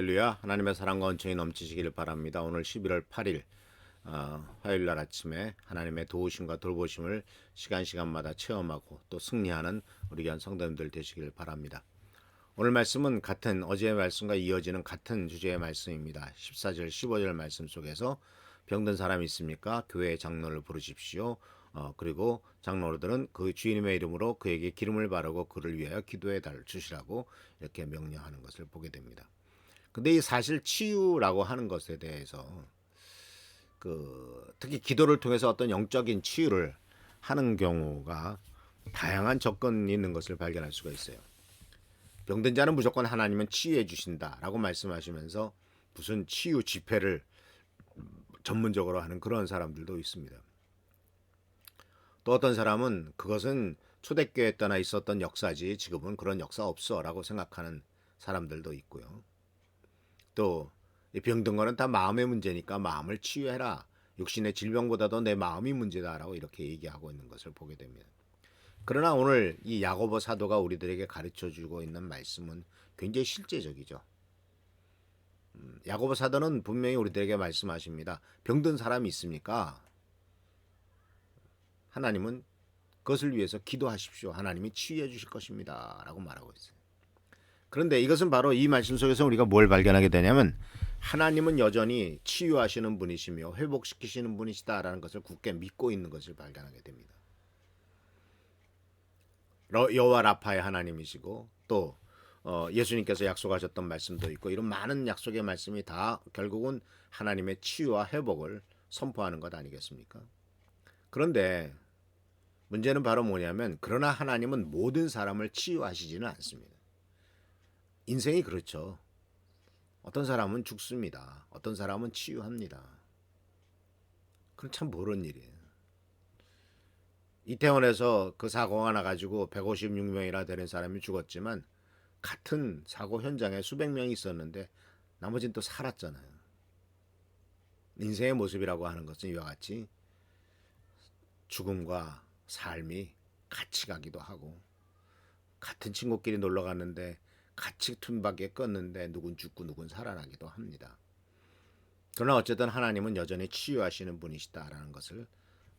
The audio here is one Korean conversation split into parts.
할렐루야. 하나님의 사랑과 은총이 넘치시기를 바랍니다. 오늘 11월 8일 화요일 날 아침에 하나님의 도우심과 돌보심을 시간마다 체험하고 또 승리하는 우리 귀한 성도님들 되시기를 바랍니다. 오늘 말씀은 같은 어제의 말씀과 이어지는 같은 주제의 말씀입니다. 14절 15절 말씀 속에서 병든 사람이 있습니까? 교회 장로를 부르십시오. 그리고 장로들은 그 주님의 이름으로 그에게 기름을 바르고 그를 위하여 기도해 주시라고 이렇게 명령하는 것을 보게 됩니다. 근데 이 사실 치유라고 하는 것에 대해서 특히 기도를 통해서 어떤 영적인 치유를 하는 경우가 다양한 접근이 있는 것을 발견할 수가 있어요. 병든 자는 무조건 하나님은 치유해 주신다라고 말씀하시면서 무슨 치유 집회를 전문적으로 하는 그런 사람들도 있습니다. 또 어떤 사람은 그것은 초대교회 때나 있었던 역사지 지금은 그런 역사 없어라고 생각하는 사람들도 있고요. 또 병든 거는 다 마음의 문제니까 마음을 치유해라. 육신의 질병보다도 내 마음이 문제다라고 이렇게 얘기하고 있는 것을 보게 됩니다. 그러나 오늘 이 야고보 사도가 우리들에게 가르쳐 주고 있는 말씀은 굉장히 실제적이죠. 야고보 사도는 분명히 우리들에게 말씀하십니다. 병든 사람이 있습니까? 하나님은 그것을 위해서 기도하십시오. 하나님이 치유해 주실 것입니다. 라고 말하고 있어요. 그런데 이것은 바로 이 말씀 속에서 우리가 뭘 발견하게 되냐면 하나님은 여전히 치유하시는 분이시며 회복시키시는 분이시다라는 것을 굳게 믿고 있는 것을 발견하게 됩니다. 여호와 라파의 하나님이시고 또 예수님께서 약속하셨던 말씀도 있고 이런 많은 약속의 말씀이 다 결국은 하나님의 치유와 회복을 선포하는 것 아니겠습니까? 그런데 문제는 바로 뭐냐면 그러나 하나님은 모든 사람을 치유하시지는 않습니다. 인생이 그렇죠. 어떤 사람은 죽습니다. 어떤 사람은 치유합니다. 그건 참 모르는 일이에요. 이태원에서 그 사고가 나가지고 156명이나 되는 사람이 죽었지만 같은 사고 현장에 수백 명이 있었는데 나머지는 또 살았잖아요. 인생의 모습이라고 하는 것은 이와 같이 죽음과 삶이 같이 가기도 하고 같은 친구끼리 놀러 갔는데 같이 툰박에 껐는데 누군 죽고 누군 살아나기도 합니다. 그러나 어쨌든 하나님은 여전히 치유하시는 분이시다라는 것을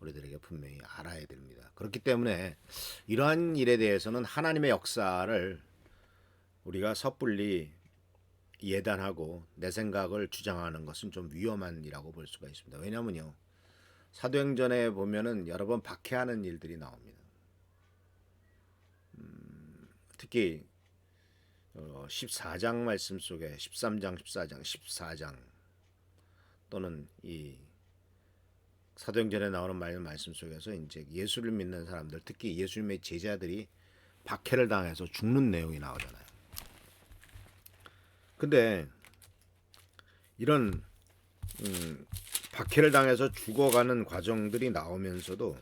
우리들에게 분명히 알아야 됩니다. 그렇기 때문에 이러한 일에 대해서는 하나님의 역사를 우리가 섣불리 예단하고 내 생각을 주장하는 것은 좀 위험한 일이라고 볼 수가 있습니다. 왜냐하면요. 사도행전에 보면은 여러 번 박해하는 일들이 나옵니다. 특히 14장 말씀 속에 13장, 14장, 14장 또는 이 사도행전에 나오는 말씀 속에서 이제 예수를 믿는 사람들, 특히 예수님의 제자들이 박해를 당해서 죽는 내용이 나오잖아요. 근데 이런 박해를 당해서 죽어가는 과정들이 나오면서도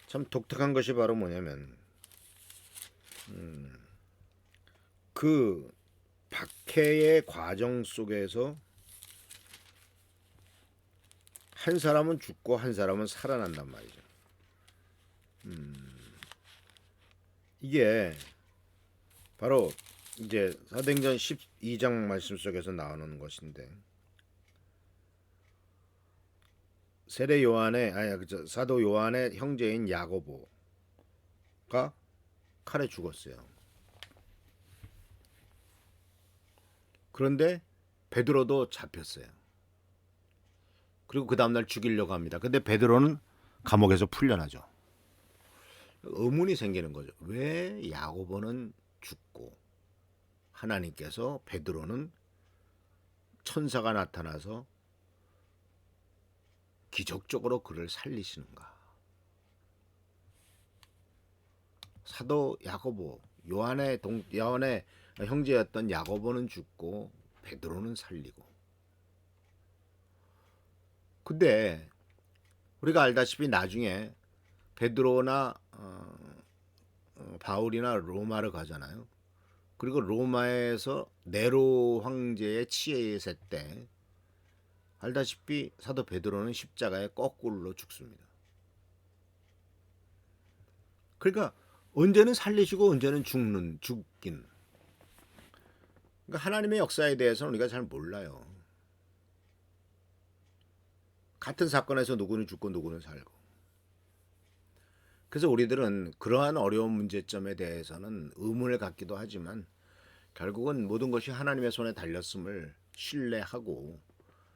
참 독특한 것이 바로 뭐냐면 그 박해의 과정 속에서 한 사람은 죽고 한 사람은 살아난단 말이죠. 이게 바로 이제 사도행전 12장 말씀 속에서 나오는 것인데 세례 요한의 사도 요한의 형제인 야고보가 칼에 죽었어요. 그런데 베드로도 잡혔어요. 그리고 그 다음날 죽이려고 합니다. 근데 베드로는 감옥에서 풀려나죠. 의문이 생기는 거죠. 왜 야고보는 죽고 하나님께서 베드로는 천사가 나타나서 기적적으로 그를 살리시는가? 사도 야고보, 요한의 형제였던 야고보는 죽고 베드로는 살리고. 근데 우리가 알다시피 나중에 베드로나 바울이나 로마를 가잖아요. 그리고 로마에서 네로 황제의 치하였을 때 알다시피 사도 베드로는 십자가에 거꾸로 죽습니다. 그러니까 언제는 살리시고 언제는 죽긴. 그러니까 하나님의 역사에 대해서는 우리가 잘 몰라요. 같은 사건에서 누구는 죽고 누구는 살고. 그래서 우리들은 그러한 어려운 문제점에 대해서는 의문을 갖기도 하지만 결국은 모든 것이 하나님의 손에 달렸음을 신뢰하고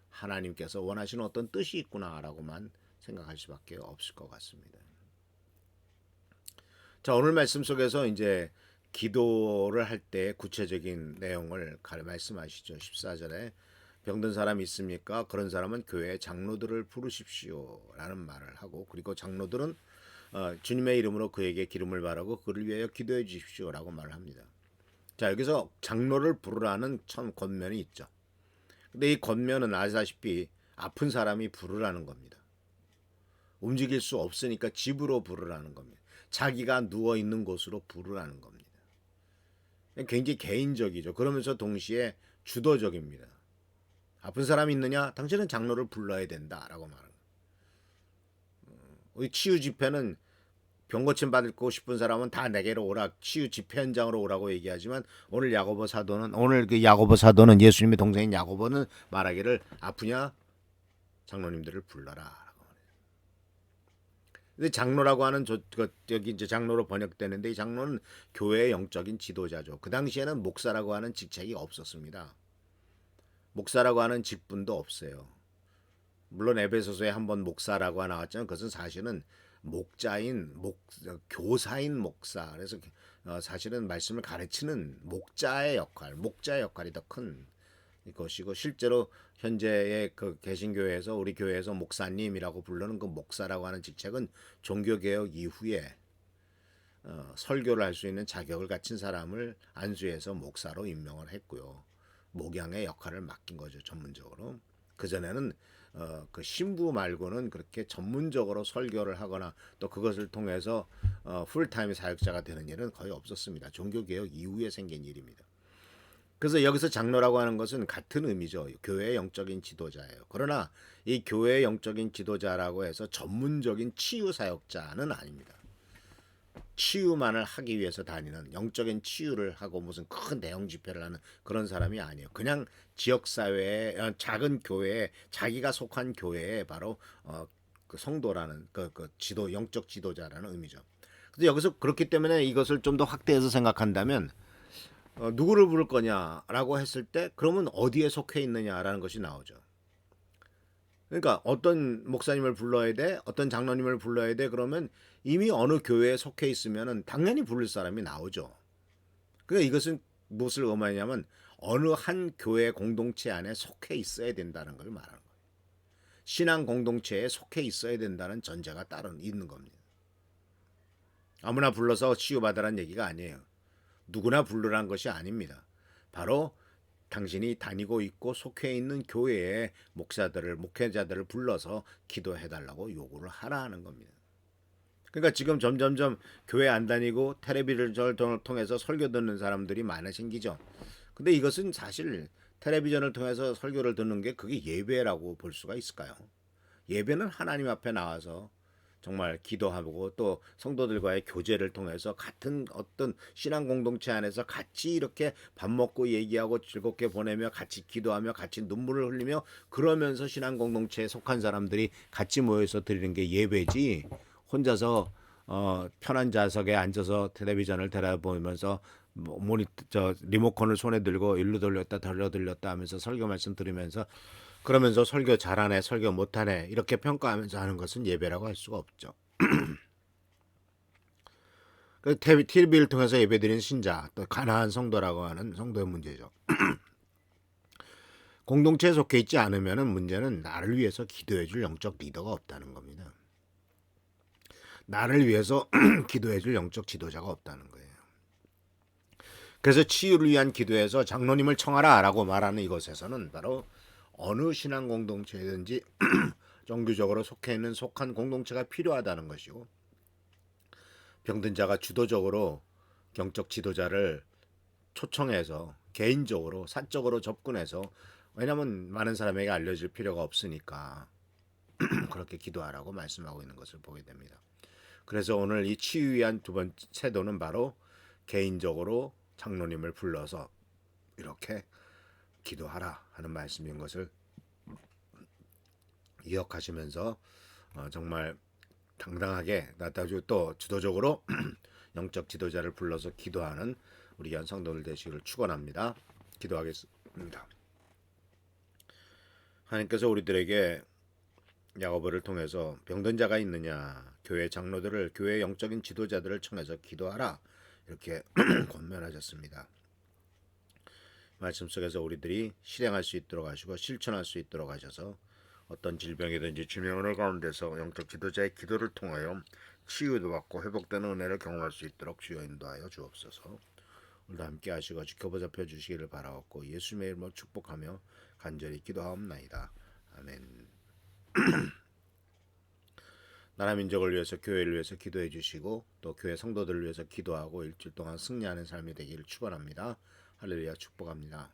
하나님께서 원하시는 어떤 뜻이 있구나라고만 생각할 수밖에 없을 것 같습니다. 자, 오늘 말씀 속에서 이제 기도를 할 때 구체적인 내용을 말씀하시죠. 14절에 병든 사람 있습니까? 그런 사람은 교회 장로들을 부르십시오라는 말을 하고, 그리고 장로들은 주님의 이름으로 그에게 기름을 바르고 그를 위하여 기도해 주십시오라고 말을 합니다. 자, 여기서 장로를 부르라는 참 권면이 있죠. 근데 이 권면은 아시다시피 아픈 사람이 부르라는 겁니다. 움직일 수 없으니까 집으로 부르라는 겁니다. 자기가 누워 있는 곳으로 부르라는 겁니다. 굉장히 개인적이죠. 그러면서 동시에 주도적입니다. 아픈 사람이 있느냐? 당신은 장로를 불러야 된다라고 말합니다. 우리 치유 집회는 병 고침 받고 싶은 사람은 다 내게로 오라, 치유 집회 현장으로 오라고 얘기하지만 오늘 그 야고보 사도는 예수님의 동생인 야고보는 말하기를 아프냐? 장로님들을 불러라. 근데 장로라고 하는 여기 이제 장로로 번역되는데 이 장로는 교회의 영적인 지도자죠. 그 당시에는 목사라고 하는 직책이 없었습니다. 목사라고 하는 직분도 없어요. 물론 에베소서에 한번 목사라고 나왔지만 그것은 사실은 교사인 목사. 그래서 사실은 말씀을 가르치는 목자의 역할이 더 큰 것이고, 실제로 현재의 그 개신교회에서 우리 교회에서 목사님이라고 부르는 그 목사라고 하는 직책은 종교개혁 이후에 설교를 할 수 있는 자격을 갖춘 사람을 안수해서 목사로 임명을 했고요. 목양의 역할을 맡긴 거죠, 전문적으로. 그전에는 그 신부 말고는 그렇게 전문적으로 설교를 하거나 또 그것을 통해서 풀타임 사역자가 되는 일은 거의 없었습니다. 종교개혁 이후에 생긴 일입니다. 그래서 여기서 장로라고 하는 것은 같은 의미죠. 교회의 영적인 지도자예요. 그러나 이 교회의 영적인 지도자라고 해서 전문적인 치유 사역자는 아닙니다. 치유만을 하기 위해서 다니는, 영적인 치유를 하고 무슨 큰 대형 집회를 하는 그런 사람이 아니에요. 그냥 지역사회의 작은 교회에, 자기가 속한 교회에 바로 그 성도라는 그 영적 지도자라는 의미죠. 그래서 여기서 그렇기 때문에 이것을 좀 더 확대해서 생각한다면 누구를 부를 거냐라고 했을 때 그러면 어디에 속해 있느냐라는 것이 나오죠. 그러니까 어떤 목사님을 불러야 돼, 어떤 장로님을 불러야 돼, 그러면 이미 어느 교회에 속해 있으면은 당연히 부를 사람이 나오죠. 그러니까 이것은 무엇을 의미하냐면 어느 한 교회 공동체 안에 속해 있어야 된다는 걸 말하는 거예요. 신앙 공동체에 속해 있어야 된다는 전제가 따로 있는 겁니다. 아무나 불러서 치유받으라는 얘기가 아니에요. 누구나 부르라는 것이 아닙니다. 바로 당신이 다니고 있고 속해 있는 교회의 목회자들을 불러서 기도해달라고 요구를 하라는 겁니다. 그러니까 지금 점점점 교회 안 다니고 텔레비전을 통해서 설교 듣는 사람들이 많아진기죠. 근데 이것은 사실 텔레비전을 통해서 설교를 듣는 게 그게 예배라고 볼 수가 있을까요? 예배는 하나님 앞에 나와서 정말 기도하고 또 성도들과의 교제를 통해서 같은 어떤 신앙 공동체 안에서 같이 이렇게 밥 먹고 얘기하고 즐겁게 보내며 같이 기도하며 같이 눈물을 흘리며 그러면서 신앙 공동체에 속한 사람들이 같이 모여서 드리는 게 예배지, 혼자서 편한 좌석에 앉아서 텔레비전을 들여다보면서 리모컨을 손에 들고 일로 돌렸다 저로 돌렸다 하면서 설교 말씀 들으면서 그러면서 설교 잘하네, 설교 못하네 이렇게 평가하면서 하는 것은 예배라고 할 수가 없죠. TV를 통해서 예배드리는 신자, 또 가나안 성도라고 하는 성도의 문제죠. 공동체에 속해 있지 않으면 문제는 나를 위해서 기도해줄 영적 리더가 없다는 겁니다. 나를 위해서 기도해줄 영적 지도자가 없다는 거예요. 그래서 치유를 위한 기도에서 장로님을 청하라라고 말하는 이것에서는 바로 어느 신앙 공동체든지 정규적으로 속한 공동체가 필요하다는 것이고, 병든 자가 주도적으로 영적 지도자를 초청해서 개인적으로 사적으로 접근해서, 왜냐하면 많은 사람에게 알려질 필요가 없으니까 그렇게 기도하라고 말씀하고 있는 것을 보게 됩니다. 그래서 오늘 이 치유 위한 두 번째 태도는 바로 개인적으로 장로님을 불러서 이렇게 기도하라 하는 말씀인 것을 기억하시면서 정말 당당하게 나타주 또 주도적으로 영적 지도자를 불러서 기도하는 우리 현 성도들 되시기를 축원합니다. 기도하겠습니다. 하나님께서 우리들에게 야고보를 통해서 병든 자가 있느냐, 교회 장로들을, 교회 영적인 지도자들을 청해서 기도하라 이렇게 권면하셨습니다. 말씀 속에서 우리들이 실행할 수 있도록 하시고 실천할 수 있도록 하셔서 어떤 질병이든지 주님의 은혜 가운데서 영적 지도자의 기도를 통하여 치유도 받고 회복되는 은혜를 경험할 수 있도록 주여 인도하여 주옵소서. 오늘도 함께 하시고 지켜보자 펴주시기를 바라옵고 예수님의 이름으로 축복하며 간절히 기도하옵나이다. 아멘. 나라 민족을 위해서 교회를 위해서 기도해 주시고 또 교회 성도들을 위해서 기도하고 일주일 동안 승리하는 삶이 되기를 축원합니다. 할렐루야 축복합니다.